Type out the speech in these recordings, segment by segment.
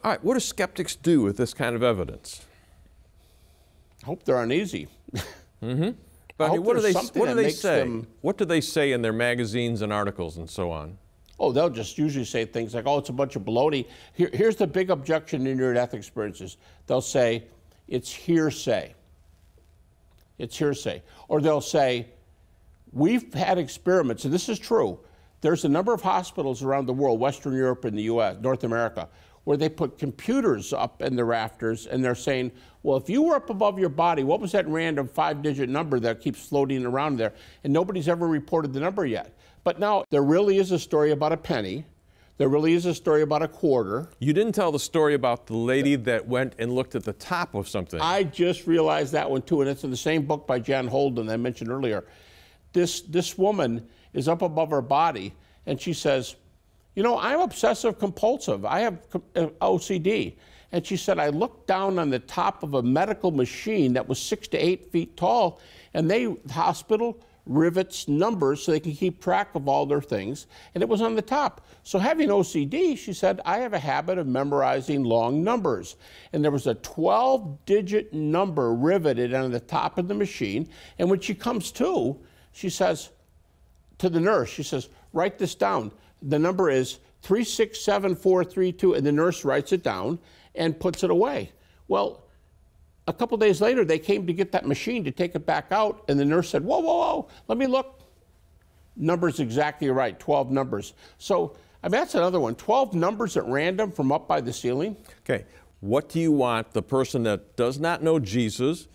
All right, what do skeptics do with this kind of evidence? I hope they're uneasy. But I mean, what do they say? Them... What do they say in their magazines and articles and so on? Oh, they'll just usually say things like, oh, it's a bunch of baloney. Here's the big objection to near-death experiences. They'll say, it's hearsay. It's hearsay. Or they'll say, we've had experiments, and this is true. There's a number of hospitals around the world, Western Europe and the US, North America, where they put computers up in the rafters, and they're saying, well, if you were up above your body, what was that random 5-digit number that keeps floating around there? And nobody's ever reported the number yet. But now, there really is a story about a penny. There really is a story about a quarter. You didn't tell the story about the lady that went and looked at the top of something. I just realized that one too, and it's in the same book by Jan Holden I mentioned earlier. This woman is up above her body, and she says, you know, I'm obsessive compulsive. I have OCD. And she said, I looked down on the top of a medical machine that was 6 to 8 feet tall, and the hospital rivets numbers so they can keep track of all their things, and it was on the top. So having OCD, she said, I have a habit of memorizing long numbers. And there was a 12-digit number riveted on the top of the machine, and when she comes to, she says to the nurse, she says, write this down. The number is 367432, and the nurse writes it down and puts it away. Well, a couple days later, they came to get that machine to take it back out, and the nurse said, whoa, whoa, whoa, let me look. Number's exactly right, 12 numbers. So, I mean, that's another one, 12 numbers at random from up by the ceiling. Okay, what do you want the person that does not know Jesus,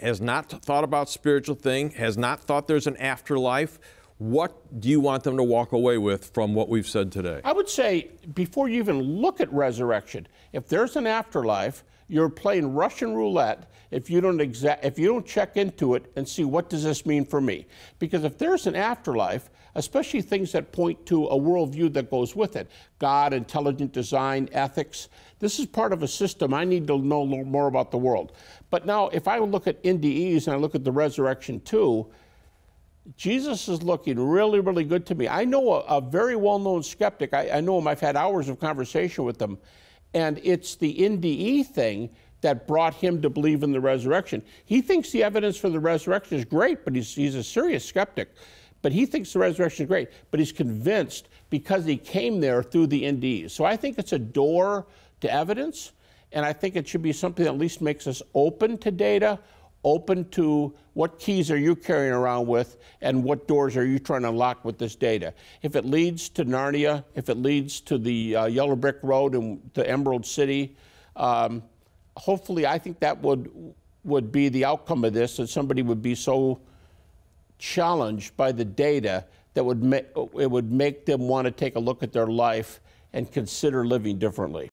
has not thought about spiritual thing, has not thought there's an afterlife, what do you want them to walk away with from what we've said today? I would say, before you even look at resurrection, if there's an afterlife, you're playing Russian roulette if you don't check into it and see what does this mean for me. Because if there's an afterlife, especially things that point to a worldview that goes with it, God, intelligent design, ethics, this is part of a system. I need to know a little more about the world. But now, if I look at NDEs and I look at the resurrection too, Jesus is looking really, really good to me. I know a very well-known skeptic. I know him. I've had hours of conversation with him. And it's the NDE thing that brought him to believe in the resurrection. He thinks the evidence for the resurrection is great, but he's a serious skeptic. But he thinks the resurrection is great, but he's convinced because he came there through the NDEs. So I think it's a door to evidence, and I think it should be something that at least makes us open to data, open to what keys are you carrying around with and what doors are you trying to unlock with this data. If it leads to Narnia, if it leads to the Yellow Brick Road and the Emerald City, hopefully I think that would be the outcome of this, that somebody would be so challenged by the data that it would make them want to take a look at their life and consider living differently.